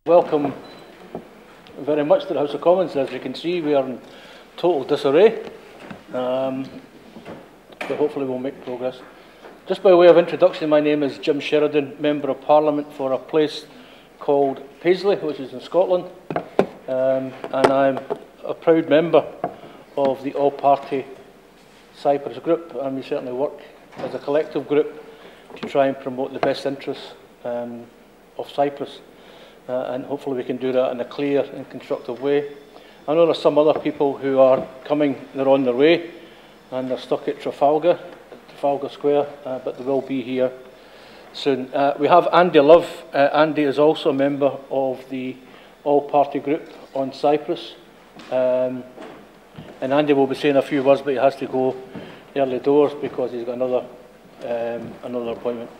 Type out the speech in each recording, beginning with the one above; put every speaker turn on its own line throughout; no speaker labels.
Welcome very much to the House of Commons. As you can see, we are in total disarray, but hopefully we'll make progress. Just by way of introduction, my name is Jim Sheridan, Member of Parliament for a place called Paisley, which is in Scotland, and I'm a proud member of the all-party Cyprus group, and we certainly work as a collective group to try and promote the best interests of Cyprus. And hopefully we can do that in a clear and constructive way. I know there's some other people who are coming, they're on their way, and they're stuck at Trafalgar Square, but they will be here soon. We have Andy Love. Andy is also a member of the all-party group on Cyprus. And Andy will be saying a few words, but he has to go early doors because he's got another appointment.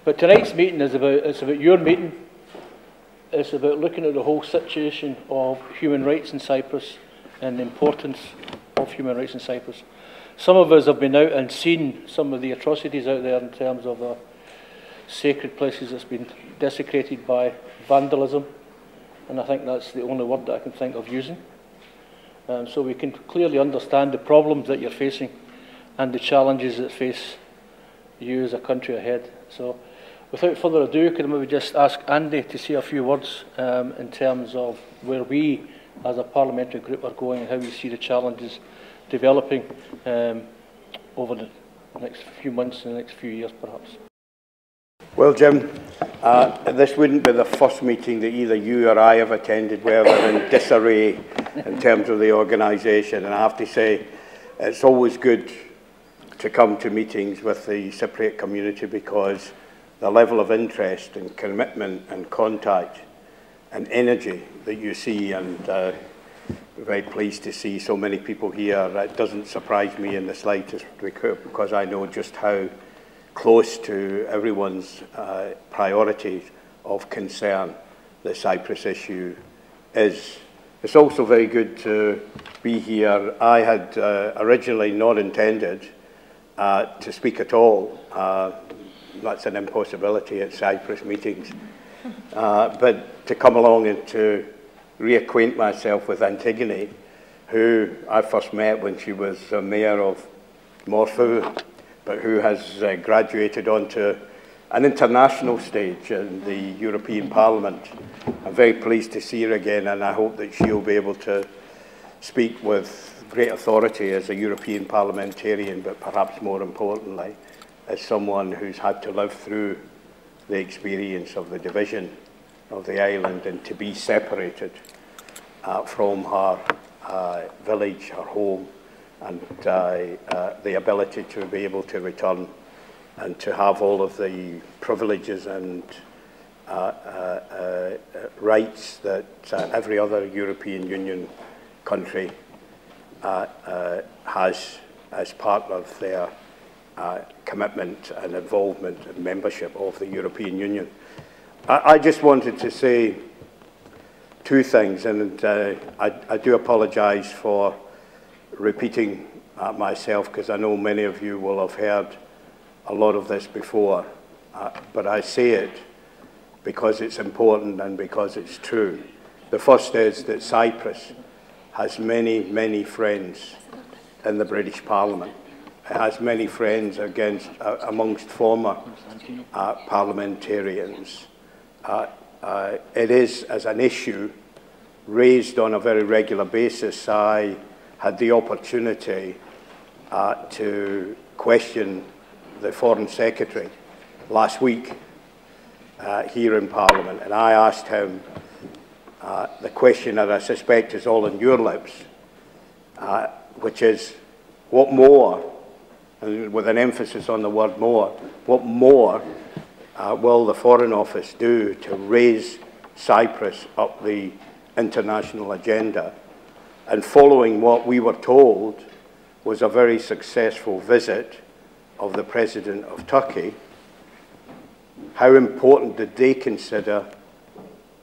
But tonight's meeting is about your meeting. It's about looking at the whole situation of human rights in Cyprus and the importance of human rights in Cyprus. Some of us have been out and seen some of the atrocities out there in terms of sacred places that's been desecrated by vandalism, and I think that's the only word that I can think of using. So we can clearly understand the problems that you're facing and the challenges that face you as a country ahead. So, without further ado, could I maybe just ask Andy to say a few words in terms of where we as a parliamentary group are going and how we see the challenges developing over the next few months and the next few years perhaps.
Well, Jim, this wouldn't be the first meeting that either you or I have attended where they're in disarray in terms of the organisation, and I have to say it's always good to come to meetings with the Cypriot community because the level of interest and commitment and contact and energy that you see, and we're very pleased to see so many people here. It doesn't surprise me in the slightest because I know just how close to everyone's priorities of concern the Cyprus issue is. It's also very good to be here. I had originally not intended to speak at all. That's an impossibility at Cyprus meetings. But to come along and to reacquaint myself with Antigoni, who I first met when she was mayor of Morphou, but who has graduated onto an international stage in the European Parliament. I'm very pleased to see her again, and I hope that she'll be able to speak with great authority as a European parliamentarian, but perhaps more importantly, as someone who's had to live through the experience of the division of the island and to be separated from her village, her home, and the ability to be able to return and to have all of the privileges and rights that every other European Union country has as part of their commitment and involvement and membership of the European Union. I just wanted to say two things, and I do apologise for repeating myself because I know many of you will have heard a lot of this before, but I say it because it's important and because it's true. The first is that Cyprus has many, many friends in the British Parliament. It has many friends amongst former parliamentarians. It is, as an issue, raised on a very regular basis. I had the opportunity to question the Foreign Secretary last week here in Parliament, and I asked him the question that I suspect is all on your lips, which is, what more, and with an emphasis on the word more, what more will the Foreign Office do to raise Cyprus up the international agenda? And following what we were told was a very successful visit of the President of Turkey, how important did they consider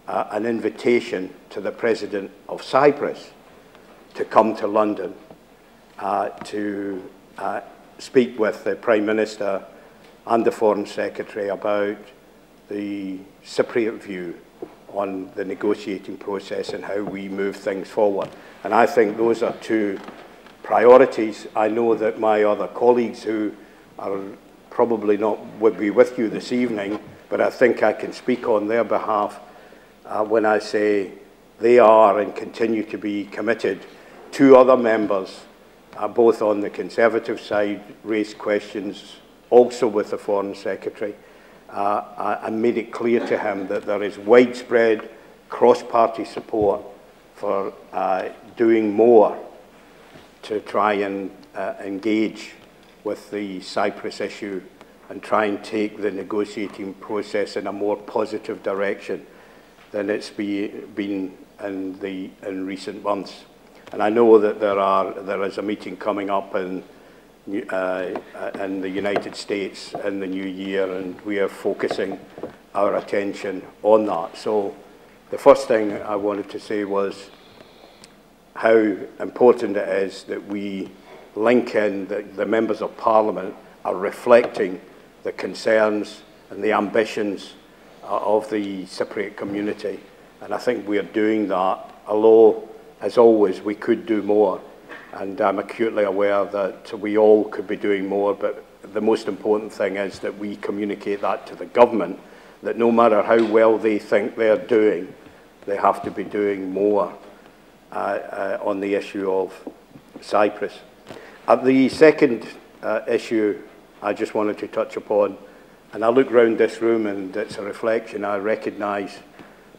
an invitation to the President of Cyprus to come to London to speak with the Prime Minister and the Foreign Secretary about the Cypriot view on the negotiating process and how we move things forward. And I think those are two priorities. I know that my other colleagues who are probably not would be with you this evening, but I think I can speak on their behalf when I say they are and continue to be committed. Two other members, both on the Conservative side, raised questions also with the Foreign Secretary. I made it clear to him that there is widespread cross-party support for doing more to try and engage with the Cyprus issue and try and take the negotiating process in a more positive direction than it's been in recent months. And I know that there is a meeting coming up in the United States in the new year, and we are focusing our attention on that. So the first thing I wanted to say was how important it is that we link in that the members of Parliament are reflecting the concerns and the ambitions of the Cypriot community. And I think we are doing that, although, as always, we could do more. And I'm acutely aware that we all could be doing more, but the most important thing is that we communicate that to the government, that no matter how well they think they're doing, they have to be doing more on the issue of Cyprus. The second issue I just wanted to touch upon, and I look round this room and it's a reflection. I recognise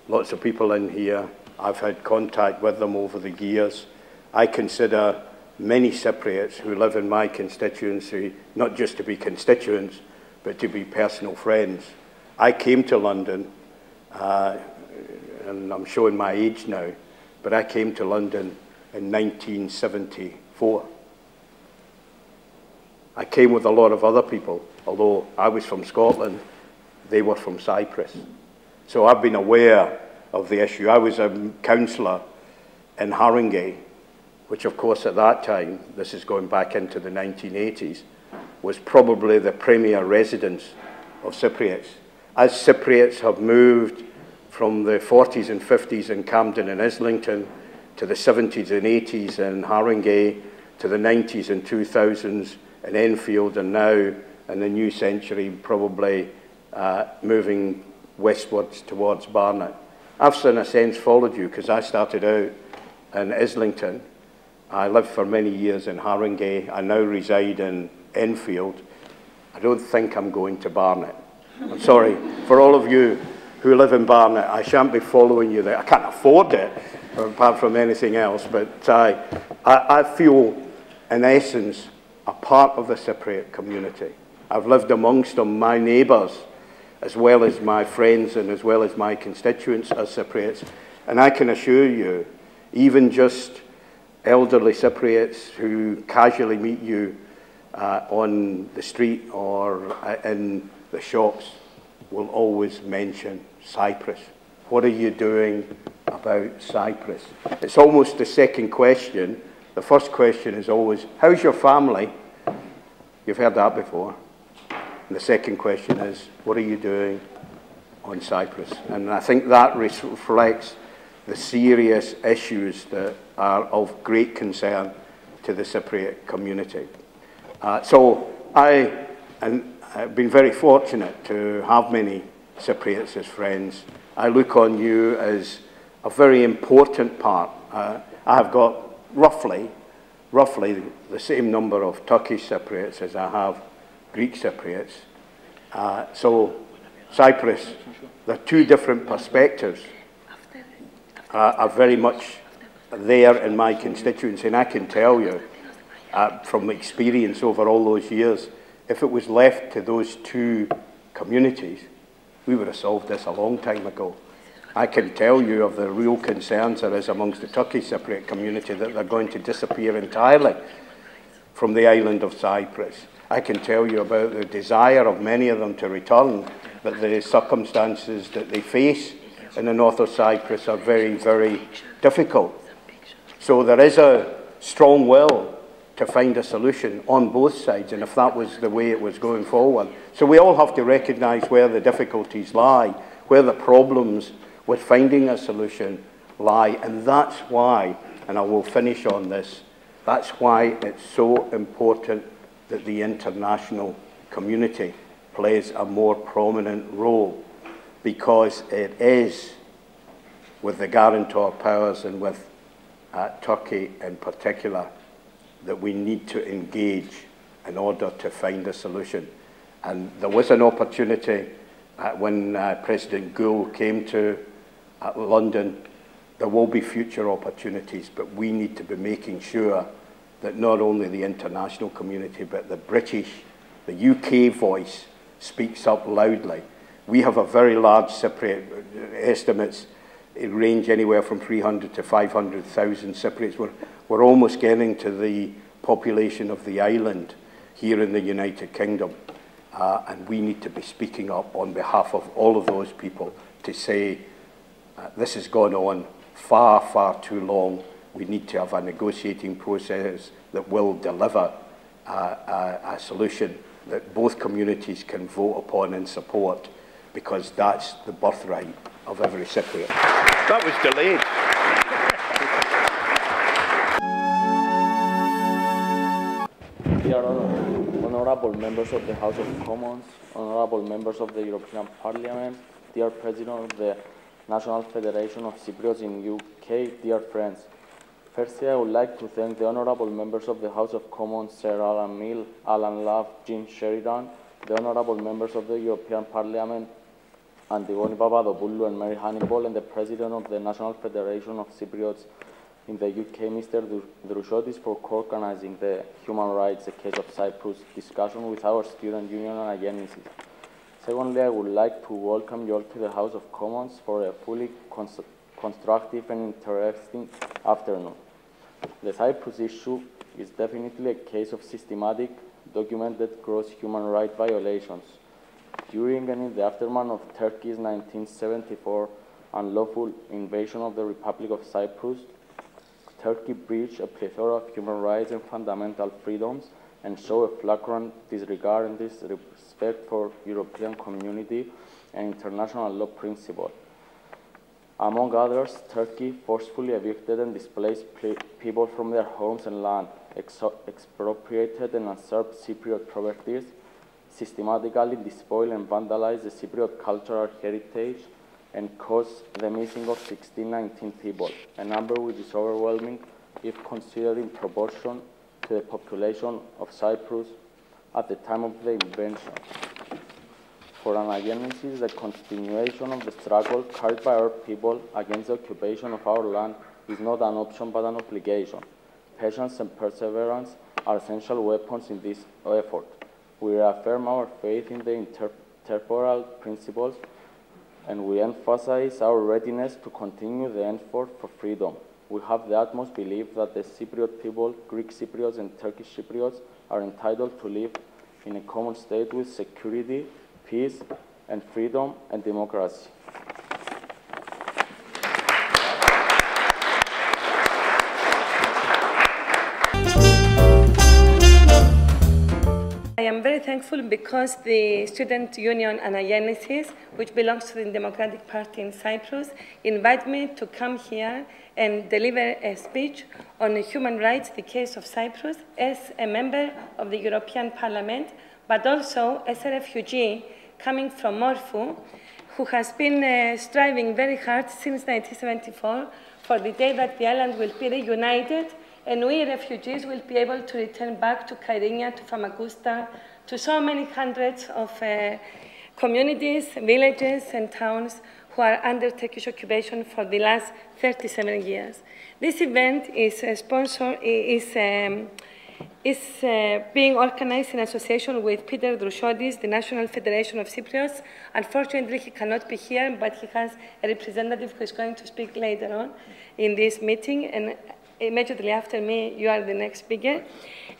lots of people in here. I've had contact with them over the years. I consider many Cypriots who live in my constituency not just to be constituents, but to be personal friends. I came to London, and I'm showing my age now, but I came to London in 1974. I came with a lot of other people, although I was from Scotland, they were from Cyprus. So I've been aware of the issue. I was a councillor in Haringey, which of course at that time, this is going back into the 1980s, was probably the premier residence of Cypriots. As Cypriots have moved from the 40s and 50s in Camden and Islington, to the 70s and 80s in Haringey, to the 90s and 2000s in Enfield, and now in the new century probably moving westwards towards Barnet. I've in a sense followed you because I started out in Islington. I lived for many years in Haringey. I now reside in Enfield. I don't think I'm going to Barnet. I'm sorry. For all of you who live in Barnet, I shan't be following you there. I can't afford it, apart from anything else. But I feel, in essence, a part of the Cypriot community. I've lived amongst them, my neighbours, as well as my friends and as well as my constituents as Cypriots. And I can assure you, even just elderly Cypriots who casually meet you on the street or in the shops will always mention Cyprus. What are you doing about Cyprus? It's almost the second question. The first question is always, how's your family? You've heard that before. And the second question is, what are you doing on Cyprus? And I think that reflects the serious issues that are of great concern to the Cypriot community. So I've been very fortunate to have many Cypriots as friends. I look on you as a very important part. I have got roughly the same number of Turkish Cypriots as I have Greek Cypriots. So Cyprus, there are two different perspectives are very much there in my constituency, and I can tell you from experience over all those years, if it was left to those two communities, we would have solved this a long time ago. I can tell you of the real concerns there is amongst the Turkish Cypriot community that they're going to disappear entirely from the island of Cyprus. I can tell you about the desire of many of them to return, but the circumstances that they face in the north of Cyprus are very, very difficult. So there is a strong will to find a solution on both sides, and if that was the way it was going forward. So we all have to recognise where the difficulties lie, where the problems with finding a solution lie. And that's why, and I will finish on this, that's why it's so important that the international community plays a more prominent role, because it is with the guarantor powers and with Turkey in particular that we need to engage in order to find a solution. And there was an opportunity when President Gül came to London. There will be future opportunities, but we need to be making sure that not only the international community, but the British, the UK voice speaks up loudly. We have a very large Cypriot, estimates range anywhere from 300 to 500,000 Cypriots. We're almost getting to the population of the island here in the United Kingdom. And we need to be speaking up on behalf of all of those people to say this has gone on far, far too long. We need to have a negotiating process that will deliver a solution that both communities can vote upon and support, because that's the birthright of every Cypriot. That was delayed.
Dear honourable members of the House of Commons, honourable members of the European Parliament, dear President of the National Federation of Cypriots in UK, dear friends. Firstly, I would like to thank the honourable members of the House of Commons, Sir Alan Mill, Alan Love, Jean Sheridan, the honourable members of the European Parliament, Antigoni Papadopoulou and Mary Hannibal, and the President of the National Federation of Cypriots in the UK, Mr. Drushodis, for co-organising the Human Rights, the Case of Cyprus discussion with our student union ANAGENNISI. Secondly, I would like to welcome you all to the House of Commons for a fully constructive and interesting afternoon. The Cyprus issue is definitely a case of systematic, documented gross human rights violations. During and in the aftermath of Turkey's 1974 unlawful invasion of the Republic of Cyprus, Turkey breached a plethora of human rights and fundamental freedoms and showed a flagrant disregard and disrespect for European community and international law principles. Among others, Turkey forcefully evicted and displaced people from their homes and land, expropriated and usurped Cypriot properties, systematically despoiled and vandalized the Cypriot cultural heritage, and caused the missing of 1619 people, a number which is overwhelming if considered in proportion to the population of Cyprus at the time of the invasion. For ANAGENNISI, the continuation of the struggle carried by our people against the occupation of our land is not an option but an obligation. Patience and perseverance are essential weapons in this effort. We reaffirm our faith in the intertemporal principles, and we emphasize our readiness to continue the effort for freedom. We have the utmost belief that the Cypriot people, Greek Cypriots and Turkish Cypriots, are entitled to live in a common state with security, peace, and freedom and democracy.
I am very thankful because the student union ANAGENNISI, which belongs to the Democratic Party in Cyprus, invited me to come here and deliver a speech on human rights, the case of Cyprus, as a member of the European Parliament, but also as a refugee coming from Morphu, who has been striving very hard since 1974 for the day that the island will be reunited and we refugees will be able to return back to Kyrenia, to Famagusta, to so many hundreds of communities, villages and towns who are under Turkish occupation for the last 37 years. This event is being organized in association with Peter Drushodis, the National Federation of Cypriots. Unfortunately, he cannot be here, but he has a representative who is going to speak later on in this meeting. And immediately after me, you are the next speaker.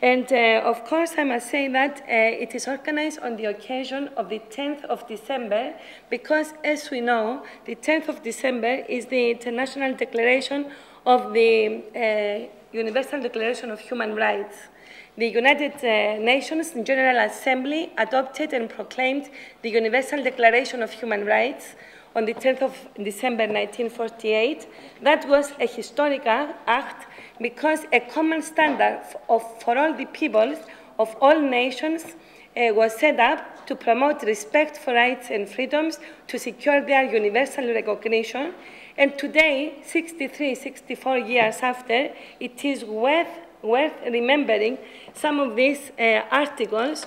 And of course, I must say that it is organized on the occasion of the 10th of December, because as we know, the 10th of December is the International Declaration of the Universal Declaration of Human Rights. The United Nations General Assembly adopted and proclaimed the Universal Declaration of Human Rights on the 10th of December 1948. That was a historical act because a common standard for all the peoples of all nations was set up to promote respect for rights and freedoms, to secure their universal recognition. And today, 64 years after, it is worth remembering some of these articles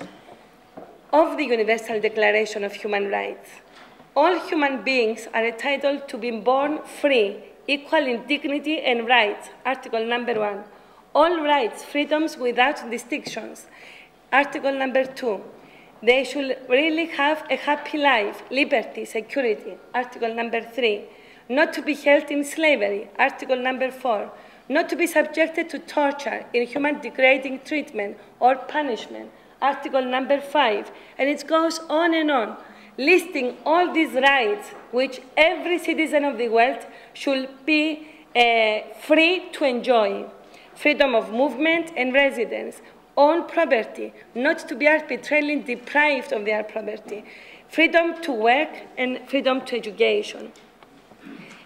of the Universal Declaration of Human Rights. All human beings are entitled to be born free, equal in dignity and rights, Article number 1. All rights, freedoms without distinctions, Article number 2. They should really have a happy life, liberty, security, Article number 3. Not to be held in slavery, Article number 4. Not to be subjected to torture, inhuman, degrading treatment, or punishment, Article number 5. And it goes on, listing all these rights which every citizen of the world should be free to enjoy. Freedom of movement and residence, own property, not to be arbitrarily deprived of their property, freedom to work, and freedom to education.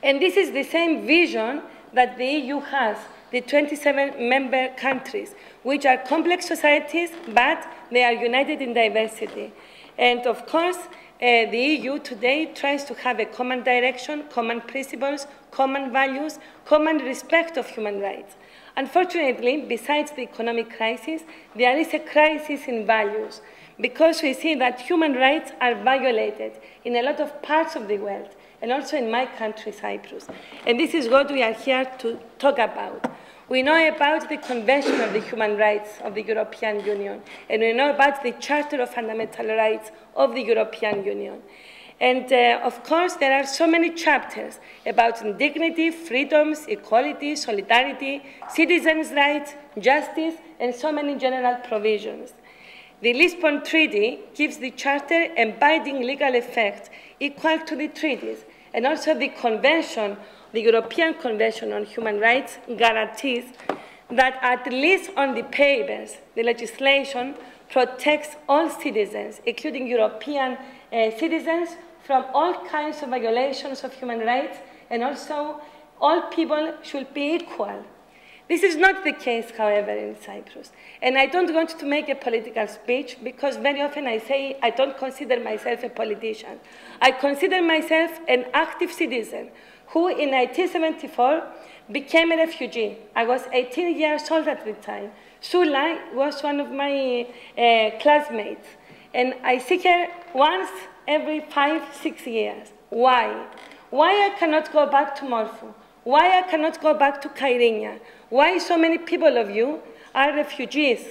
And this is the same vision that the EU has, the 27 member countries, which are complex societies, but they are united in diversity. And of course, the EU today tries to have a common direction, common principles, common values, common respect of human rights. Unfortunately, besides the economic crisis, there is a crisis in values, because we see that human rights are violated in a lot of parts of the world, and also in my country, Cyprus. And this is what we are here to talk about. We know about the Convention of the Human Rights of the European Union, and we know about the Charter of Fundamental Rights of the European Union. And of course, there are so many chapters about dignity, freedoms, equality, solidarity, citizens' rights, justice, and so many general provisions. The Lisbon Treaty gives the Charter a binding legal effect equal to the treaties, and also the Convention, the European Convention on Human Rights, guarantees that at least on the papers, the legislation protects all citizens, including European citizens, from all kinds of violations of human rights, and also all people should be equal. This is not the case, however, in Cyprus. And I don't want to make a political speech, because very often I say I don't consider myself a politician. I consider myself an active citizen who, in 1974, became a refugee. I was 18 years old at the time. Sula was one of my classmates, and I see her once every 5-6 years. Why? Why I cannot go back to Morpho? Why I cannot go back to Kyrenia? Why so many people of you are refugees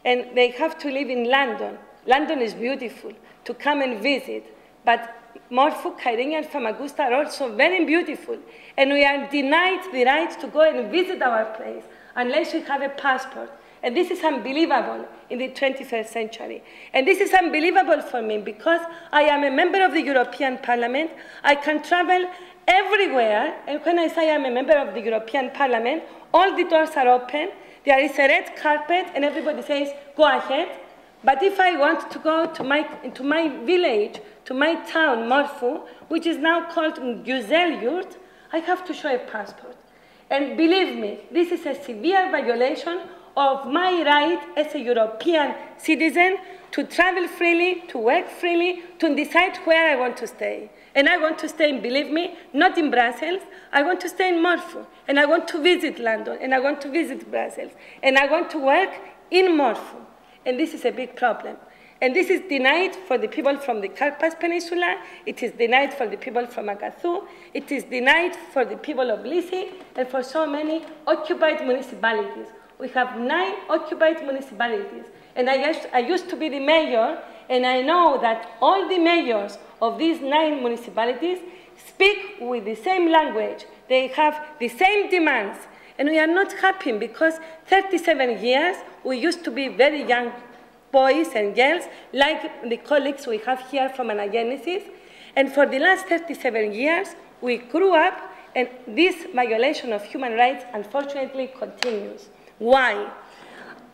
and they have to live in London? London is beautiful to come and visit, but Morpho, Kyrenia, and Famagusta are also very beautiful, and we are denied the right to go and visit our place unless we have a passport. And this is unbelievable in the 21st century. And this is unbelievable for me because I am a member of the European Parliament. I can travel everywhere, and when I say I'm a member of the European Parliament, all the doors are open, there is a red carpet, and everybody says, go ahead. But if I want to go to my village, to my town, Morpho, which is now called Güzelyurt, I have to show a passport. And believe me, this is a severe violation of my right as a European citizen to travel freely, to work freely, to decide where I want to stay. And I want to stay, believe me, not in Brussels. I want to stay in Morpho, and I want to visit London, and I want to visit Brussels, and I want to work in Morpho. And this is a big problem. And this is denied for the people from the Karpas Peninsula. It is denied for the people from Agathou. It is denied for the people of Lysi, and for so many occupied municipalities. We have 9 occupied municipalities. And I used to be the mayor, and I know that all the mayors of these 9 municipalities speak with the same language. They have the same demands. And we are not happy because 37 years, we used to be very young boys and girls, like the colleagues we have here from ANAGENNISI. And for the last 37 years, we grew up, and this violation of human rights, unfortunately, continues. Why?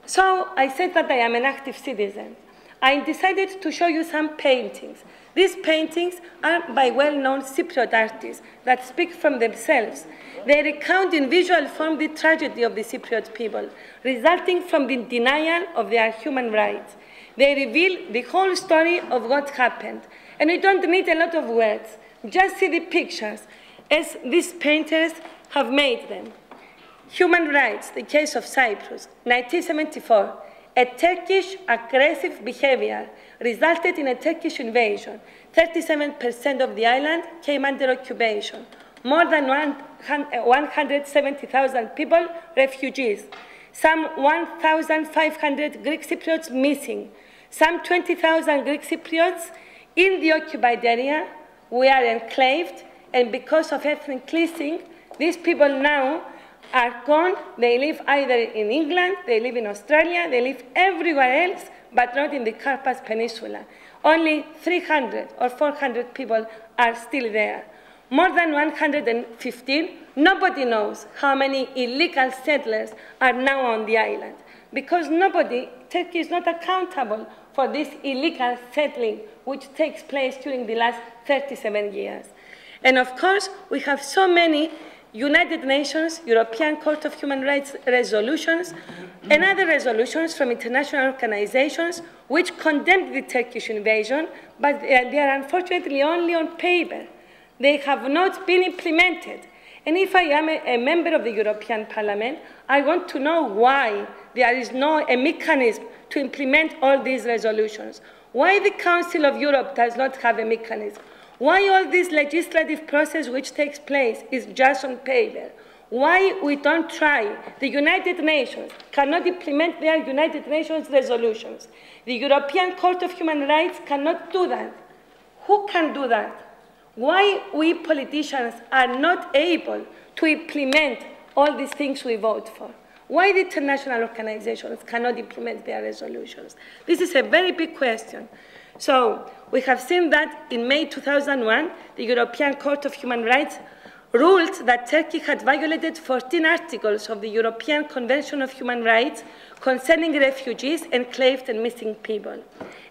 So I said that I am an active citizen. I decided to show you some paintings. These paintings are by well-known Cypriot artists that speak from themselves. They recount in visual form the tragedy of the Cypriot people, resulting from the denial of their human rights. They reveal the whole story of what happened. And we don't need a lot of words. Just see the pictures as these painters have made them. Human rights, the case of Cyprus, 1974. A Turkish aggressive behavior resulted in a Turkish invasion. 37% of the island came under occupation. More than 170,000 people, refugees. Some 1,500 Greek Cypriots missing. Some 20,000 Greek Cypriots in the occupied area. We are enclaved, and because of ethnic cleansing, these people now are gone. They live either in England, they live in Australia, they live everywhere else, but not in the Carpathes Peninsula. Only 300 or 400 people are still there. More than 115, nobody knows how many illegal settlers are now on the island, because Turkey is not accountable for this illegal settling which takes place during the last 37 years. And of course, we have so many United Nations, European Court of Human Rights resolutions, and other resolutions from international organizations which condemned the Turkish invasion, but they are unfortunately only on paper. They have not been implemented. And if I am a member of the European Parliament, I want to know why there is no mechanism to implement all these resolutions. Why the Council of Europe does not have a mechanism. Why all this legislative process which takes place is just on paper? Why we don't try? The United Nations cannot implement their United Nations resolutions. The European Court of Human Rights cannot do that. Who can do that? Why we politicians are not able to implement all these things we vote for? Why the international organizations cannot implement their resolutions? This is a very big question. So we have seen that in May 2001, the European Court of Human Rights ruled that Turkey had violated 14 articles of the European Convention of Human Rights concerning refugees, enclaved and missing people.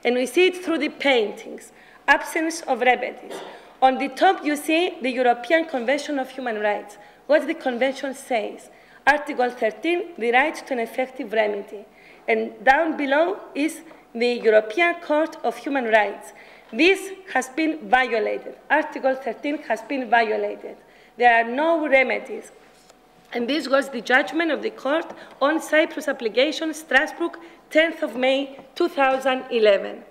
And we see it through the paintings, absence of remedies. On the top, you see the European Convention of Human Rights, what the Convention says. Article 13, the right to an effective remedy. And down below is the European Court of Human Rights. This has been violated. Article 13 has been violated. There are no remedies. And this was the judgment of the court on Cyprus application, Strasbourg, 10th of May, 2011.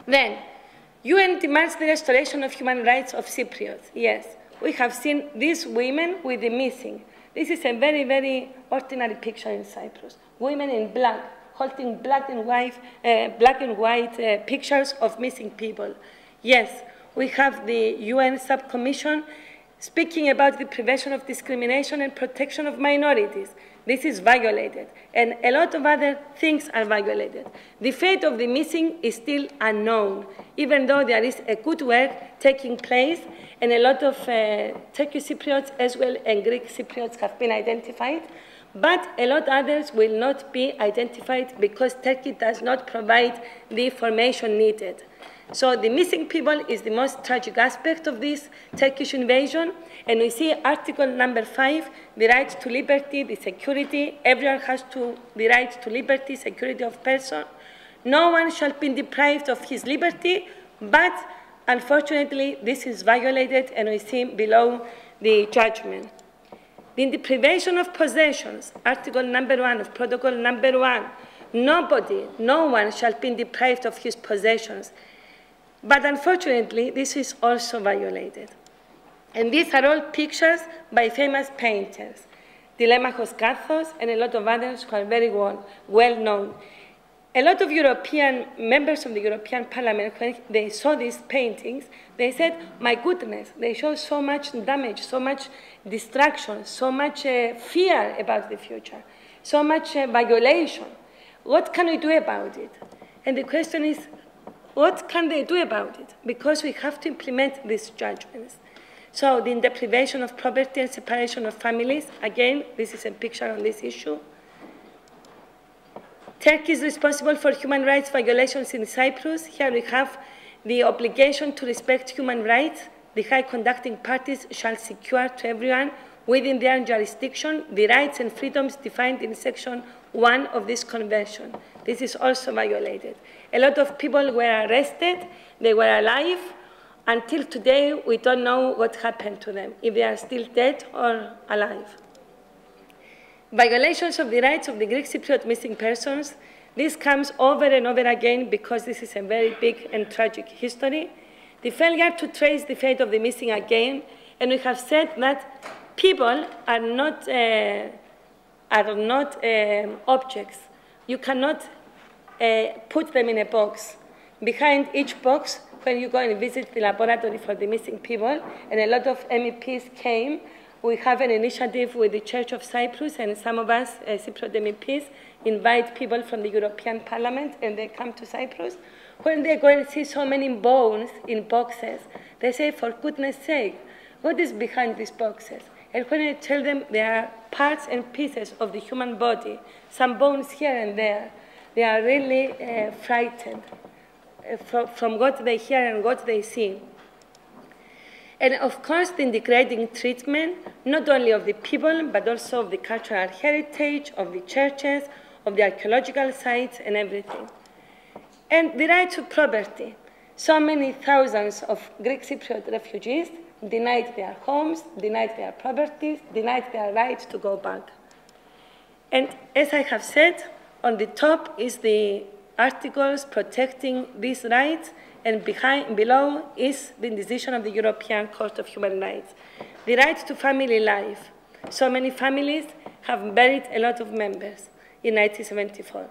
Then, UN demands the restoration of human rights of Cypriots. Yes, we have seen these women with the missing. This is a very, very ordinary picture in Cyprus. Women in black, holding black and white pictures of missing people. Yes, we have the UN subcommission speaking about the prevention of discrimination and protection of minorities. This is violated, and a lot of other things are violated. The fate of the missing is still unknown, even though there is a good work taking place, and a lot of Turkish Cypriots as well and Greek Cypriots have been identified, but a lot others will not be identified because Turkey does not provide the information needed. So the missing people is the most tragic aspect of this Turkish invasion. And we see Article number 5, the right to liberty, the security. Everyone has the right to liberty, security of person. No one shall be deprived of his liberty, but unfortunately this is violated, and we see below the judgment. In the prevention of possessions, Article number 1 of Protocol number 1, no one shall be deprived of his possessions. But unfortunately, this is also violated. And these are all pictures by famous painters, Telemachos Kathos and a lot of others who are very well known. A lot of European members of the European Parliament, when they saw these paintings, they said, my goodness, they show so much damage, so much destruction, so much fear about the future, so much violation. What can we do about it? And the question is, what can they do about it? Because we have to implement these judgments. So the deprivation of property and separation of families, again, this is a picture on this issue. Turkey is responsible for human rights violations in Cyprus. Here we have the obligation to respect human rights. The high conducting parties shall secure to everyone within their jurisdiction the rights and freedoms defined in Section 1 of this convention. This is also violated. A lot of people were arrested. They were alive. Until today, we don't know what happened to them, if they are still dead or alive. Violations of the rights of the Greek Cypriot missing persons. This comes over and over again because this is a very big and tragic history. The failure to trace the fate of the missing again, and we have said that people are not objects. You cannot put them in a box. Behind each box, when you go and visit the laboratory for the missing people, and a lot of MEPs came, we have an initiative with the Church of Cyprus, and some of us, Cypriot MEPs, invite people from the European Parliament, and they come to Cyprus. When they go and see so many bones in boxes, they say, for goodness sake, what is behind these boxes? And when I tell them there are parts and pieces of the human body, some bones here and there, they are really frightened from what they hear and what they see. And of course, the degrading treatment, not only of the people, but also of the cultural heritage, of the churches, of the archaeological sites, and everything. And the right to property. So many thousands of Greek Cypriot refugees denied their homes, denied their properties, denied their right to go back. And as I have said, on the top is the articles protecting these rights, and below is the decision of the European Court of Human Rights. The right to family life. So many families have buried a lot of members in 1974.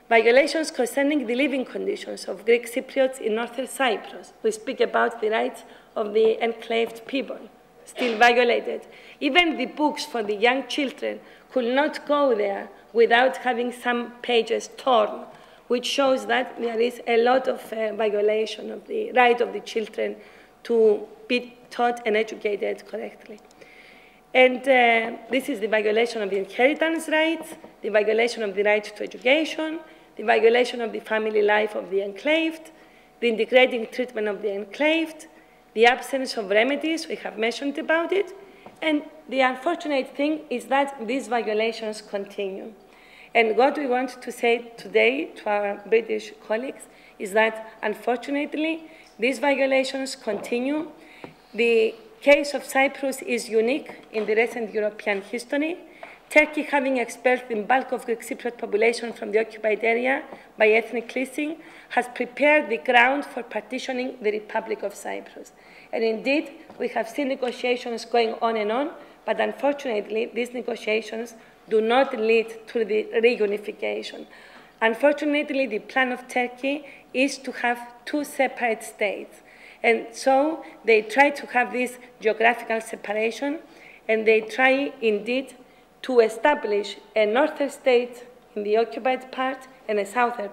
Violations concerning the living conditions of Greek Cypriots in northern Cyprus. We speak about the rights of the enclaved people, still violated. Even the books for the young children could not go there without having some pages torn, which shows that there is a lot of violation of the right of the children to be taught and educated correctly. And this is the violation of the inheritance rights, the violation of the right to education, the violation of the family life of the enclaved, the degrading treatment of the enclaved, the absence of remedies, we have mentioned about it, and the unfortunate thing is that these violations continue. And what we want to say today to our British colleagues is that, unfortunately, these violations continue. The case of Cyprus is unique in the recent European history. Turkey, having expelled the bulk of Greek Cypriot population from the occupied area by ethnic cleansing, has prepared the ground for partitioning the Republic of Cyprus. And indeed, we have seen negotiations going on and on, but unfortunately, these negotiations do not lead to the reunification. Unfortunately, the plan of Turkey is to have two separate states. And so they try to have this geographical separation, and they try indeed to establish a northern state in the occupied part and a southern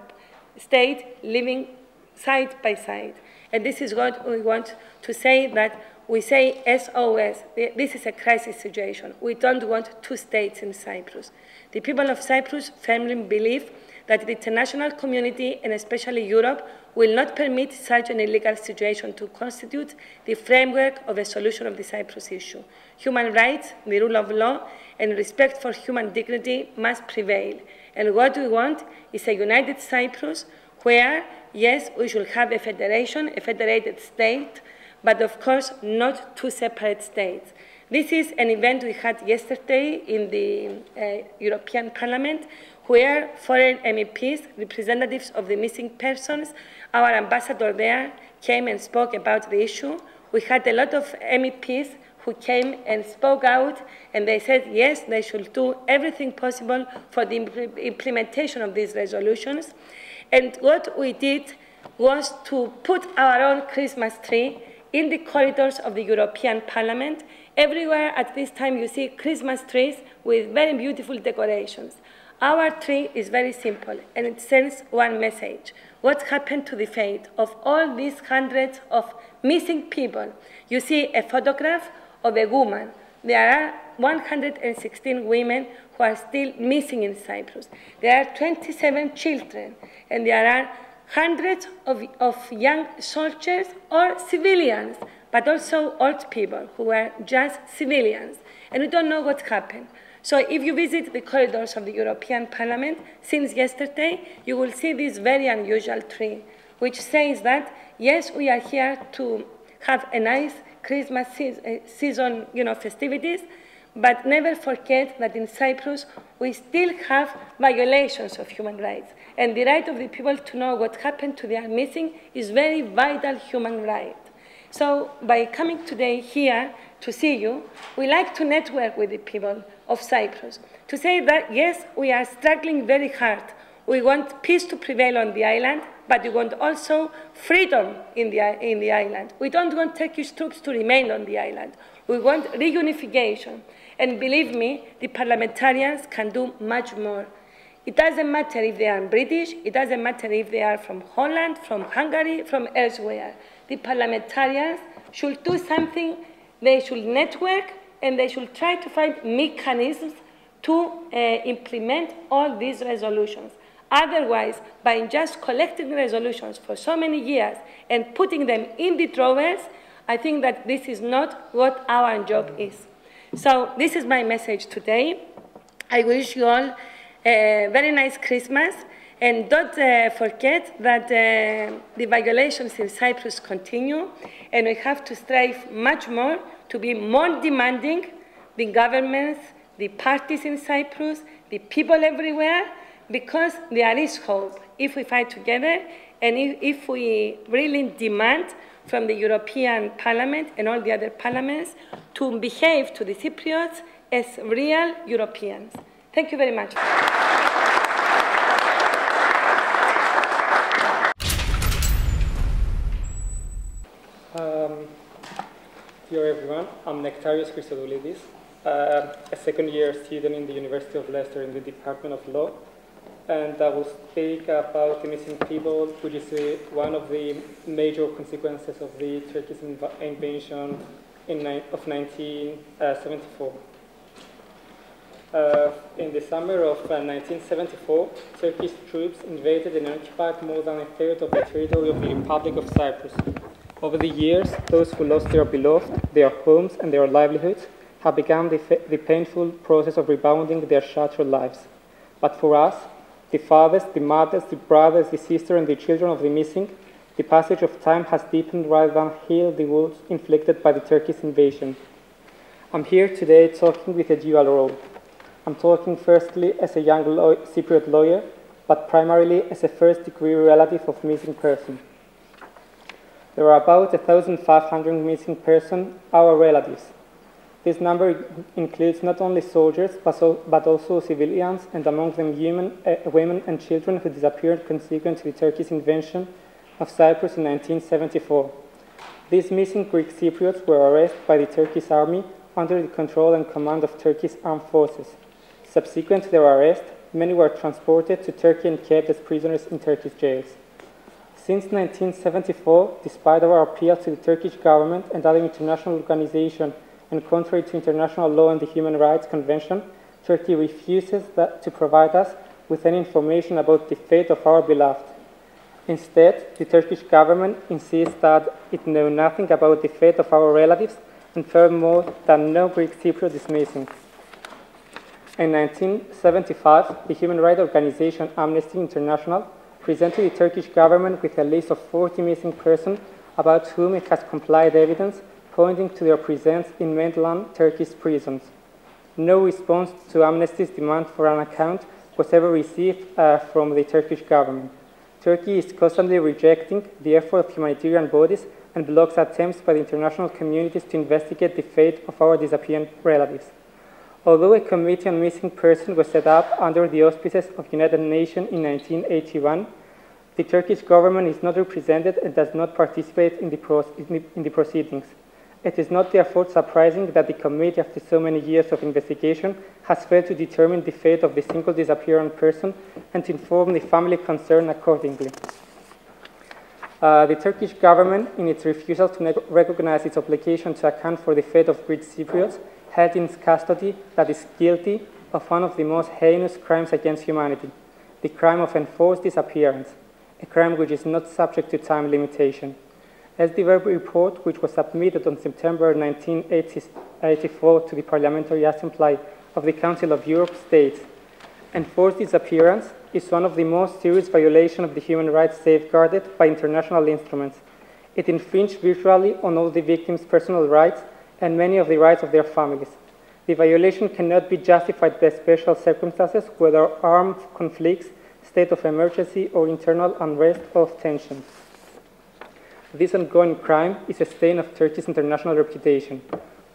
state living side by side. And this is what we want to say, that we say SOS. This is a crisis situation. We don't want two states in Cyprus. The people of Cyprus firmly believe that the international community, and especially Europe, will not permit such an illegal situation to constitute the framework of a solution of the Cyprus issue. Human rights, the rule of law, and respect for human dignity must prevail. And what we want is a united Cyprus where, yes, we should have a federation, a federated state, but of course not two separate states. This is an event we had yesterday in the European Parliament, where foreign MEPs, representatives of the missing persons, our ambassador there came and spoke about the issue. We had a lot of MEPs who came and spoke out, and they said, yes, they should do everything possible for the implementation of these resolutions. And what we did was to put our own Christmas tree in the corridors of the European Parliament. Everywhere at this time you see Christmas trees with very beautiful decorations. Our tree is very simple, and it sends one message. What happened to the fate of all these hundreds of missing people? You see a photograph of a woman there are 116 women who are still missing in Cyprus. There are 27 children, and there are hundreds of young soldiers or civilians, but also old people who are just civilians, and we don't know what's happened. So if you visit the corridors of the European Parliament since yesterday, you will see this very unusual tree, which says that, yes, we are here to have a nice Christmas season, festivities, but never forget that in Cyprus we still have violations of human rights. And the right of the people to know what happened to their missing is very vital human right. So by coming today here to see you, we like to network with the people of Cyprus, to say that, yes, we are struggling very hard. We want peace to prevail on the island, but we want also freedom in the island. We don't want Turkish troops to remain on the island. We want reunification. And believe me, the parliamentarians can do much more. It doesn't matter if they are British, it doesn't matter if they are from Holland, from Hungary, from elsewhere. The parliamentarians should do something, they should network, and they should try to find mechanisms to implement all these resolutions. Otherwise, by just collecting resolutions for so many years and putting them in the drawers, I think that this is not what our job is. So this is my message today. I wish you all a very nice Christmas, and don't forget that the violations in Cyprus continue, and we have to strive much more to be more demanding, the governments, the parties in Cyprus, the people everywhere, because there is hope if we fight together and if we really demand from the European Parliament and all the other parliaments to behave to the Cypriots as real Europeans. Thank you very much.
Dear everyone, I'm Nectarios Christodoulidis, a second-year student in the University of Leicester in the Department of Law, and I will speak about the missing people, which is one of the major consequences of the Turkish invasion of 1974. In the summer of 1974, Turkish troops invaded and occupied more than a third of the territory of the Republic of Cyprus. Over the years, those who lost their beloved, their homes and their livelihoods have begun the painful process of rebounding their shattered lives. But for us, the fathers, the mothers, the brothers, the sisters and the children of the missing, the passage of time has deepened rather than healed the wounds inflicted by the Turkish invasion. I'm here today talking with a dual role. I'm talking firstly as a young Cypriot lawyer, but primarily as a first-degree relative of missing person. There are about 1,500 missing persons, our relatives. This number includes not only soldiers, but also civilians, and among them women and children who disappeared consequent to the Turkish invasion of Cyprus in 1974. These missing Greek Cypriots were arrested by the Turkish army under the control and command of Turkish armed forces. Subsequent to their arrest, many were transported to Turkey and kept as prisoners in Turkish jails. Since 1974, despite our appeals to the Turkish government and other international organizations, and contrary to international law and the Human Rights Convention, Turkey refuses to provide us with any information about the fate of our beloved. Instead, the Turkish government insists that it knows nothing about the fate of our relatives, and furthermore, that no Greek Cypriot is missing. In 1975, the human rights organization Amnesty International presented the Turkish government with a list of 40 missing persons about whom it has complied evidence pointing to their presence in mainland Turkish prisons. No response to Amnesty's demand for an account was ever received from the Turkish government. Turkey is constantly rejecting the effort of humanitarian bodies and blocks attempts by the international communities to investigate the fate of our disappeared relatives. Although a committee on missing persons was set up under the auspices of the United Nations in 1981, the Turkish government is not represented and does not participate in the proceedings. It is not therefore surprising that the committee, after so many years of investigation, has failed to determine the fate of the single disappearing person and to inform the family concerned accordingly. The Turkish government, in its refusal to recognize its obligation to account for the fate of Greek Cypriots, held in its custody that is guilty of one of the most heinous crimes against humanity, the crime of enforced disappearance, a crime which is not subject to time limitation. As the verbal report, which was submitted on September 1984 to the Parliamentary Assembly of the Council of Europe, states, enforced disappearance is one of the most serious violations of the human rights safeguarded by international instruments. It infringed virtually on all the victims' personal rights and many of the rights of their families. The violation cannot be justified by special circumstances, whether armed conflicts, state of emergency, or internal unrest or tension. This ongoing crime is a stain of Turkey's international reputation.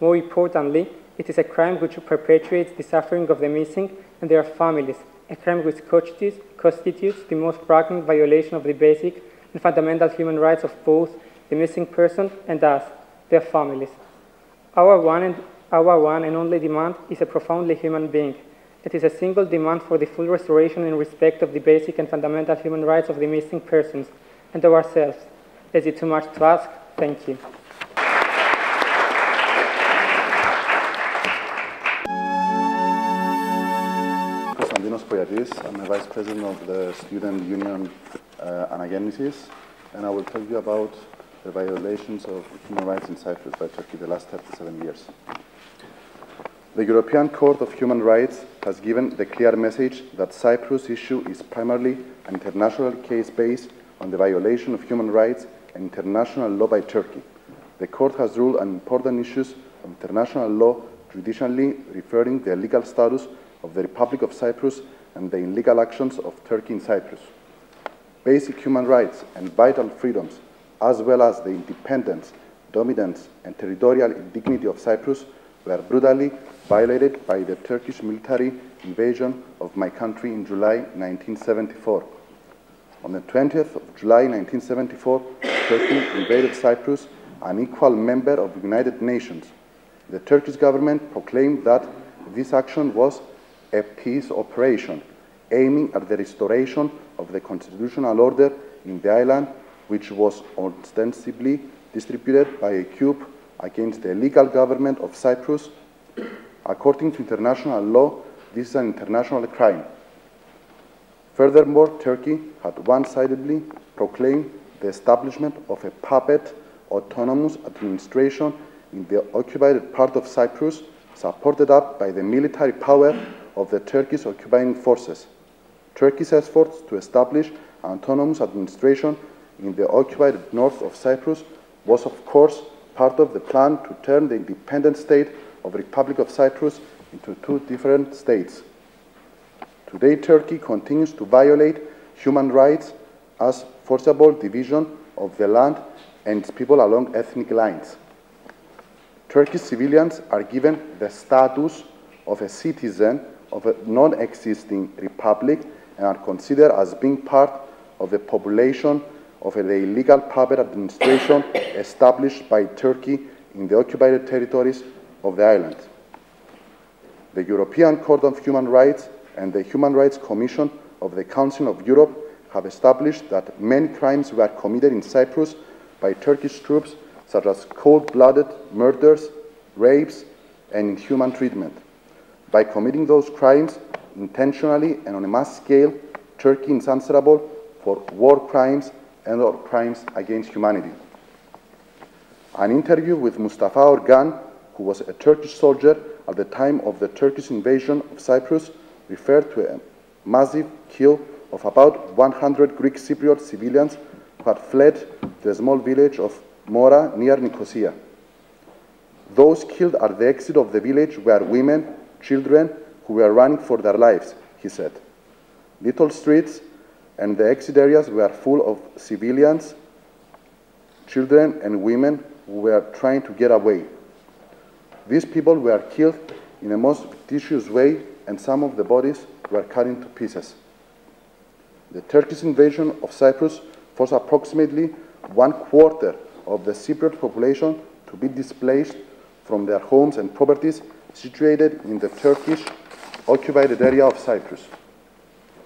More importantly, it is a crime which perpetuates the suffering of the missing and their families, a crime which constitutes the most flagrant violation of the basic and fundamental human rights of both the missing person and us, their families. Our one and only demand is a profoundly human being. It is a single demand for the full restoration and respect of the basic and fundamental human rights of the missing persons and of ourselves. Is it too much to ask? Thank you.
I'm the Vice President of the Student Union ANAGENNISI, and I will tell you about the violations of human rights in Cyprus by Turkey the last 37 years. The European Court of Human Rights has given the clear message that Cyprus issue is primarily an international case based on the violation of human rights and international law by Turkey. The court has ruled on important issues of international law, judicially referring the legal status of the Republic of Cyprus and the illegal actions of Turkey in Cyprus. Basic human rights and vital freedoms, as well as the independence, dominance, and territorial dignity of Cyprus were brutally violated by the Turkish military invasion of my country in July 1974. On the 20th of July 1974, Turkey invaded Cyprus, an equal member of the United Nations. The Turkish government proclaimed that this action was a peace operation aiming at the restoration of the constitutional order in the island, which was ostensibly distributed by a coup against the illegal government of Cyprus. According to international law, this is an international crime. Furthermore, Turkey had one-sidedly proclaimed the establishment of a puppet autonomous administration in the occupied part of Cyprus, supported up by the military power of the Turkish occupying forces. Turkey's efforts to establish an autonomous administration in the occupied north of Cyprus was, of course, part of the plan to turn the independent state of the Republic of Cyprus into two different states. Today, Turkey continues to violate human rights as forcible division of the land and its people along ethnic lines. Turkish civilians are given the status of a citizen of a non-existing republic and are considered as being part of the population of the illegal puppet administration established by Turkey in the occupied territories of the island. The European Court of Human Rights and the Human Rights Commission of the Council of Europe have established that many crimes were committed in Cyprus by Turkish troops, such as cold-blooded murders, rapes, and inhuman treatment. By committing those crimes intentionally and on a mass scale, Turkey is answerable for war crimes and or crimes against humanity. An interview with Mustafa Organ, who was a Turkish soldier at the time of the Turkish invasion of Cyprus, referred to a massive kill of about 100 Greek Cypriot civilians who had fled to the small village of Mora near Nicosia. Those killed at the exit of the village were women, children who were running for their lives, he said. Little streets and the exit areas were full of civilians, children and women who were trying to get away. These people were killed in a most vicious way, and some of the bodies were cut into pieces. The Turkish invasion of Cyprus forced approximately 1/4 of the Cypriot population to be displaced from their homes and properties situated in the Turkish occupied area of Cyprus.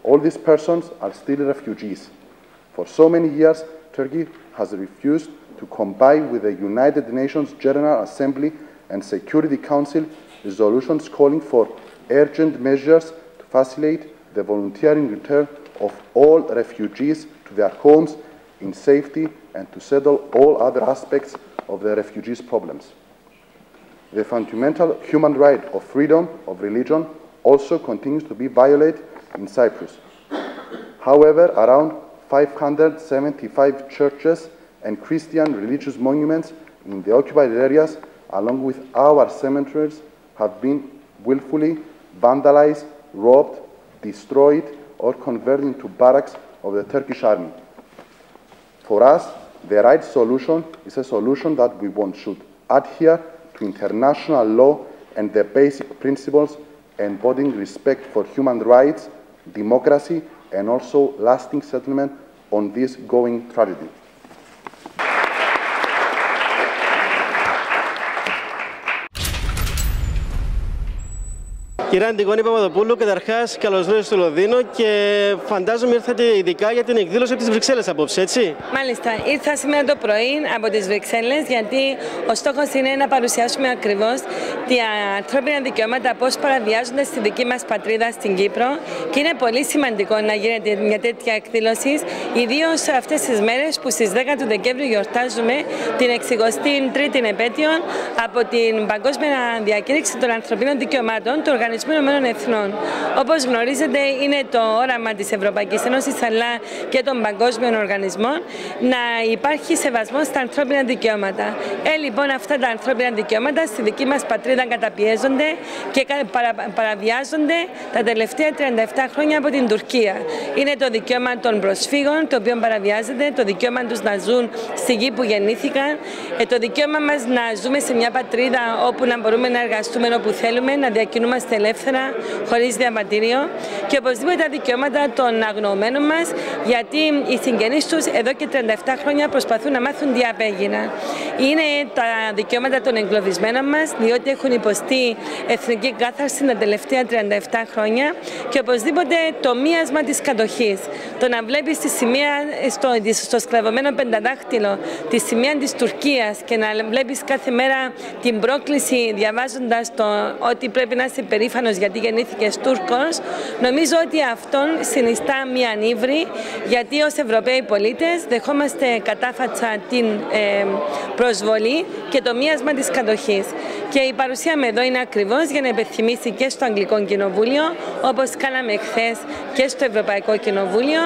All these persons are still refugees. For so many years, Turkey has refused to comply with the United Nations General Assembly and Security Council resolutions calling for urgent measures to facilitate the voluntary return of all refugees to their homes in safety and to settle all other aspects of the refugees' problems. The fundamental human right of freedom of religion also continues to be violated in Cyprus. However, around 575 churches and Christian religious monuments in the occupied areas, along with our cemeteries, have been willfully vandalized, robbed, destroyed, or converted into barracks of the Turkish army. For us, the right solution is a solution that we want should adhere to international law and the basic principles embodying respect for human rights, democracy, and also lasting settlement on this going tragedy.
Κυρία Αντιγόνη Παπαδοπούλου, καταρχάς καλώς ήρθατε στο Λονδίνο και φαντάζομαι ήρθατε ειδικά για την εκδήλωση από τις Βρυξέλλες απόψε, έτσι.
Μάλιστα, ήρθα σήμερα το πρωί από τις Βρυξέλλες γιατί ο στόχος είναι να παρουσιάσουμε ακριβώς τα ανθρώπινα δικαιώματα πώς παραβιάζονται στη δική μας πατρίδα στην Κύπρο και είναι πολύ σημαντικό να γίνεται μια τέτοια εκδήλωση, ιδίως αυτές τις μέρες που στις 10 του Δεκέμβρη γιορτάζουμε την 63η επέτειο από την Παγκόσμια Διακήρυξη των Ανθρωπίνων Δικαιωμάτων του Οργανισμού Ηνωμένων Εθνών. Όπως γνωρίζετε, είναι το όραμα της Ευρωπαϊκής Ένωσης αλλά και των παγκόσμιων οργανισμών να υπάρχει σεβασμός στα ανθρώπινα δικαιώματα. Λοιπόν, αυτά τα ανθρώπινα δικαιώματα στη δική μας πατρίδα καταπιέζονται και παραβιάζονται τα τελευταία 37 χρόνια από την Τουρκία. Είναι το δικαίωμα των προσφύγων, το οποίο παραβιάζεται, το δικαίωμα τους να ζουν στη γη που γεννήθηκαν, το δικαίωμα μας να ζούμε σε μια πατρίδα όπου να μπορούμε να εργαστούμε όπου θέλουμε, να διακινούμαστε ελεύθερα, χωρίς διαβατήριο και οπωσδήποτε τα δικαιώματα των αγνοωμένων μας, γιατί οι συγγενείς τους εδώ και 37 χρόνια προσπαθούν να μάθουν τι απέγιναν. Είναι τα δικαιώματα των εγκλωβισμένων μας, διότι έχουν υποστεί εθνική κάθαρση τα τελευταία 37 χρόνια και οπωσδήποτε το μοίασμα της κατοχής. Το να βλέπεις τη σημαία στο σκλαβωμένο πενταδάχτυλο, τη σημαία της Τουρκίας και να βλέπεις κάθε μέρα την πρόκληση διαβάζοντας το ότι πρέπει να είσαι περήφανος γιατί γεννήθηκες Τούρκος, νομίζω ότι αυτόν συνιστά μία ανήβρη, γιατί ως Ευρωπαίοι πολίτες δεχόμαστε κατάφατσα την προσβολή και το μοίασμα της κατοχής. Και η παρουσία με εδώ είναι ακριβώς για να υπενθυμίσει και στο Αγγλικό Κοινοβούλιο, όπως κάναμε χθες και στο Ευρωπαϊκό Κοινοβούλιο,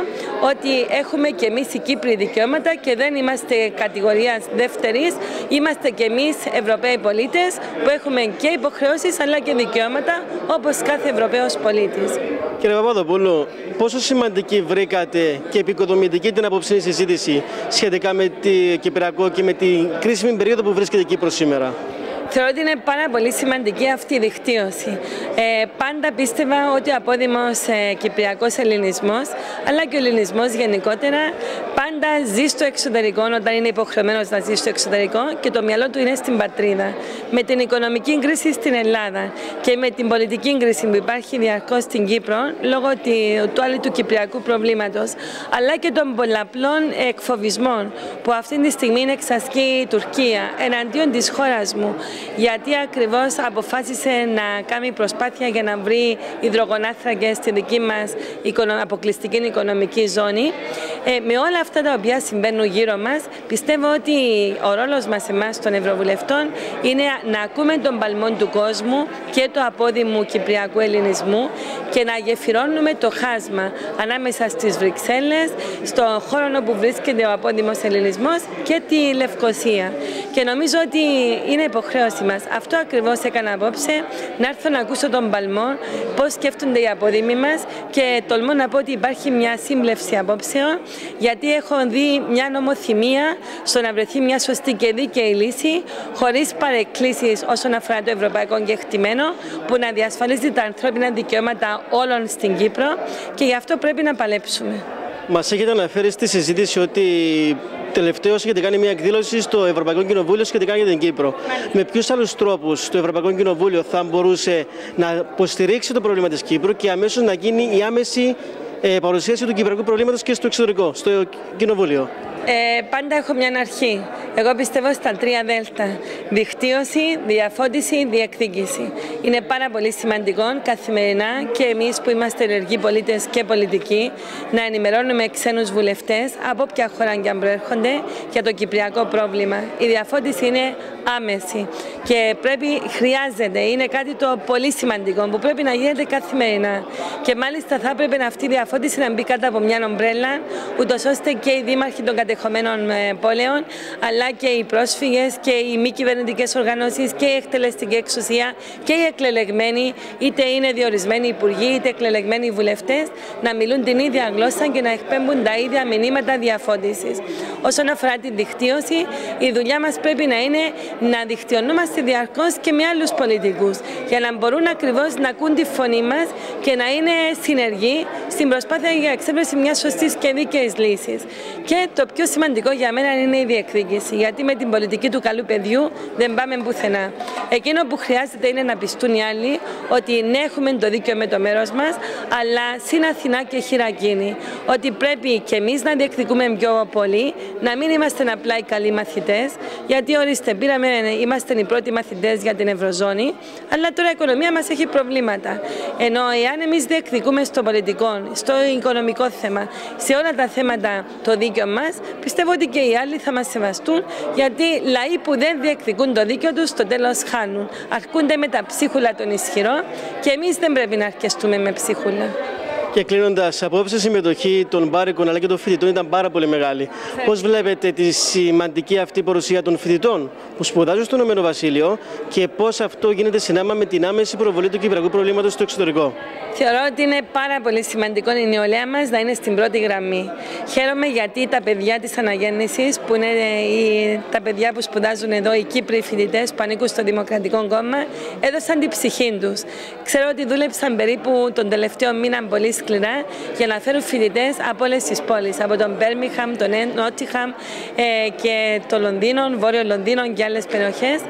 ότι έχουμε και εμείς οι Κύπροι δικαιώματα και δεν είμαστε κατηγορίας δεύτερης, είμαστε και εμείς Ευρωπαίοι πολίτες που έχουμε και υποχρεώσεις αλλά και δικαιώματα όπως κάθε Ευρωπαίος πολίτης.
Κύριε Παπαδοπούλου, πόσο σημαντική βρήκατε και επικοδομητική την απόψινή συζήτηση σχετικά με το Κυπριακό και με την κρίσιμη περίοδο που βρίσκεται η Κύπρος σήμερα?
Θεωρώ ότι είναι πάρα πολύ σημαντική αυτή η δικτύωση. Πάντα πίστευα ότι ο απόδημος κυπριακός ελληνισμός, αλλά και ο ελληνισμός γενικότερα, πάντα ζει στο εξωτερικό όταν είναι υποχρεωμένος να ζει στο εξωτερικό και το μυαλό του είναι στην πατρίδα. Με την οικονομική κρίση στην Ελλάδα και με την πολιτική κρίση που υπάρχει διαρκώς στην Κύπρο, λόγω του άλλου του κυπριακού προβλήματος, αλλά και των πολλαπλών εκφοβισμών που αυτή τη στιγμή εξασκεί η Τουρκία εναντίον της χώρας μου, γιατί ακριβώς αποφάσισε να κάνει προσπάθεια για να βρει υδρογονάνθρακες στη δική μας αποκλειστική οικονομική ζώνη. Με όλα αυτά τα οποία συμβαίνουν γύρω μας, πιστεύω ότι ο ρόλος μας εμάς των Ευρωβουλευτών είναι να ακούμε τον παλμό του κόσμου και το απόδημου κυπριακού ελληνισμού και να γεφυρώνουμε το χάσμα ανάμεσα στις Βρυξέλλες, στον χώρο όπου βρίσκεται ο απόδημος ελληνισμός και τη Λευκοσία. Και νομίζω ότι είναι υποχρέωση μας. Αυτό ακριβώς έκανα απόψε, να έρθω να ακούσω τον παλμό, πώς σκέφτονται οι απόδημοι μας και τολμώ να πω ότι υπάρχει μια σύμπλευση απόψεων, γιατί έχω δει μια νομοθυμία στο να βρεθεί μια σωστή και δίκαιη λύση, χωρίς παρεκκλήσεις όσον αφορά το ευρωπαϊκό κεκτημένο, που να διασφαλίζει τα ανθρώπινα δικαιώματα όλων στην Κύπρο και γι' αυτό πρέπει να παλέψουμε.
Μας έχετε αναφέρει στη συζήτηση ότι τελευταίως έχετε κάνει μια εκδήλωση στο Ευρωπαϊκό Κοινοβούλιο σχετικά για την Κύπρο. Με ποιους άλλους τρόπους το Ευρωπαϊκό Κοινοβούλιο θα μπορούσε να υποστηρίξει το πρόβλημα της Κύπρου και αμέσως να γίνει η άμεση παρουσίαση του κυπριακού προβλήματος και στο εξωτερικό, στο Κοινοβούλιο?
Πάντα έχω μια αρχή. Εγώ πιστεύω στα 3 δέλτα. Δικτύωση, διαφώτιση, διεκδίκηση. Είναι πάρα πολύ σημαντικό καθημερινά και εμείς που είμαστε ενεργοί πολίτες και πολιτικοί να ενημερώνουμε ξένους βουλευτές από ποια χώρα και αν προέρχονται για το κυπριακό πρόβλημα. Η διαφώτιση είναι άμεση και χρειάζεται, είναι κάτι το πολύ σημαντικό που πρέπει να γίνεται καθημερινά. Και μάλιστα θα έπρεπε αυτή η διαφώτιση να μπει κάτω από μια ομπρέλα, ούτως ώστε και οι δήμαρχοι των κατεχομένων πόλεων, αλλά και οι πρόσφυγες και οι μη κυβερνητικές οργανώσεις και η εκτελεστική εξουσία και οι εκλελεγμένοι, είτε είναι διορισμένοι υπουργοί είτε εκλελεγμένοι βουλευτές, να μιλούν την ίδια γλώσσα και να εκπέμπουν τα ίδια μηνύματα διαφώτισης. Όσον αφορά τη δικτύωση, η δουλειά μας πρέπει να είναι να δικτυωνόμαστε διαρκώς και με άλλους πολιτικούς, για να μπορούν ακριβώς να ακούν τη φωνή μας και να είναι συνεργοί στην προσπάθεια για εξέβρεση μιας σωστής και δίκαιης λύσης. Και το πιο σημαντικό για μένα είναι η διεκδίκηση, γιατί με την πολιτική του καλού παιδιού δεν πάμε πουθενά. Εκείνο που χρειάζεται είναι να πιστούν οι άλλοι ότι ναι, έχουμε το δίκαιο με το μέρος μας, αλλά συν Αθηνά και χειρακίνη. Ότι πρέπει και εμείς να διεκδικούμε πιο πολύ, να μην είμαστε απλά οι καλοί μαθητές, γιατί ορίστε, είμαστε οι πρώτοι μαθητές για την Ευρωζώνη, αλλά τώρα η οικονομία μας έχει προβλήματα. Ενώ εάν εμείς διεκδικούμε στο πολιτικό, στο οικονομικό θέμα, σε όλα τα θέματα το δίκαιο μας, πιστεύω ότι και οι άλλοι θα μας σεβαστούν, γιατί λαοί που δεν διεκδικούν το δίκαιο τους, στο τέλος χάνουν. Αρκούνται με τα ψίχουλα των ισχυρών και εμείς δεν πρέπει να αρκεστούμε με ψίχουλα.
Και κλείνοντας, απόψε η συμμετοχή των μπάρικων αλλά και των φοιτητών ήταν πάρα πολύ μεγάλη. Πώς βλέπετε τη σημαντική αυτή παρουσία των φοιτητών που σπουδάζουν στο Ηνωμένο Βασίλειο και πώς αυτό γίνεται συνάμα με την άμεση προβολή του κυπριακού προβλήματος στο εξωτερικό?
Θεωρώ ότι είναι πάρα πολύ σημαντικό η νεολαία μας να είναι στην πρώτη γραμμή. Χαίρομαι γιατί τα παιδιά της Αναγέννησης, που είναι τα παιδιά που σπουδάζουν εδώ, οι Κύπροι φοιτητές που ανήκουν στο Δημοκρατικό Κόμμα, έδωσαν την ψυχή τους. Ξέρω ότι δούλεψαν περίπου τον τελευταίο μήνα πολύ σκληρά για να φέρουν φοιτητές από όλες τις πόλεις, από τον Μπέρμιχαμ, τον Νότιχαμ και το Λονδίνο, Βόρειο Λονδίνο και άλλες περιοχές.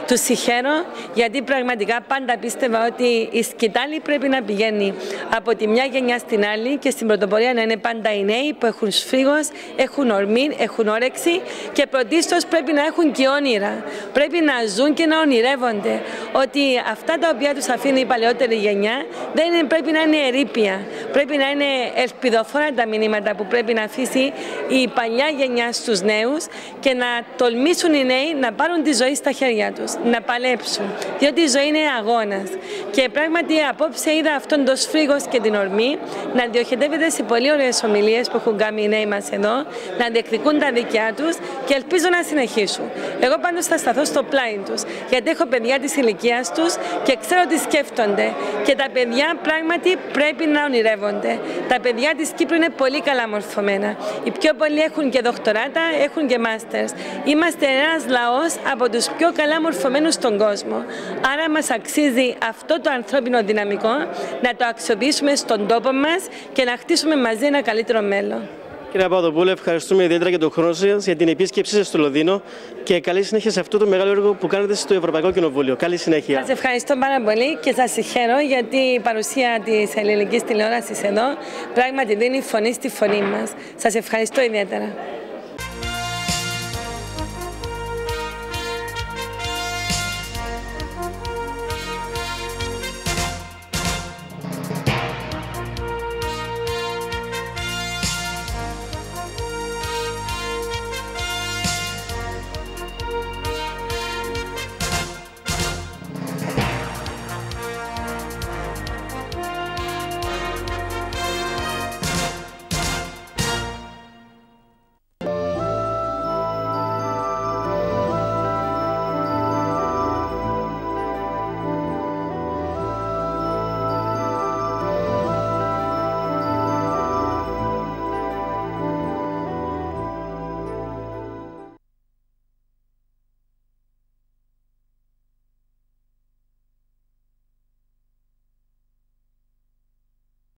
Τους συγχαίρω, γιατί πραγματικά πάντα πίστευα ότι η σκητάλη πρέπει να πηγαίνει από τη μια γενιά στην άλλη και στην πρωτοπορία να είναι πάντα οι νέοι που έχουν σφίγος, έχουν ορμή, έχουν όρεξη και πρωτίστως πρέπει να έχουν και όνειρα. Πρέπει να ζουν και να ονειρεύονται ότι αυτά τα οποία τους αφήνει η παλαιότερη γενιά δεν πρέπει να είναι ερείπια. Πρέπει να είναι ελπιδοφόρα τα μηνύματα που πρέπει να αφήσει η παλιά γενιά στους νέους και να τολμήσουν οι νέοι να πάρουν τη ζωή στα χέρια τους, να παλέψουν. Διότι η ζωή είναι αγώνας. Και πράγματι απόψε είδα αυτόν τον σφρίγος και την ορμή να διοχετεύεται σε πολύ ωραίες ομιλίες που έχουν κάνει οι νέοι μας εδώ, να διεκδικούν τα δικιά τους και ελπίζω να συνεχίσουν. Εγώ πάντως θα σταθώ στο πλάι τους, γιατί έχω παιδιά της ηλικίας τους και ξέρω τι σκέφτονται. Και τα παιδιά πράγματι πρέπει να ονειρεύονται. Τα παιδιά της Κύπρου είναι πολύ καλά μορφωμένα. Οι πιο πολλοί έχουν και δοκτοράτα, έχουν και μάστερς. Είμαστε ένας λαός από τους πιο καλά μορφωμένους στον κόσμο. Άρα μας αξίζει αυτό το ανθρώπινο δυναμικό να το αξιοποιήσουμε στον τόπο μας και να χτίσουμε μαζί ένα καλύτερο μέλλον.
Κύριε Παπαδοπούλου, ευχαριστούμε ιδιαίτερα για τον χρόνο σας, για την επίσκεψή σας στο Λονδίνο και καλή συνέχεια σε αυτό το μεγάλο έργο που κάνετε στο Ευρωπαϊκό Κοινοβούλιο. Καλή συνέχεια.
Σας ευχαριστώ πάρα πολύ και σας συγχαίρω, γιατί η παρουσία της ελληνικής τηλεόρασης εδώ πράγματι δίνει φωνή στη φωνή μας. Σας ευχαριστώ ιδιαίτερα.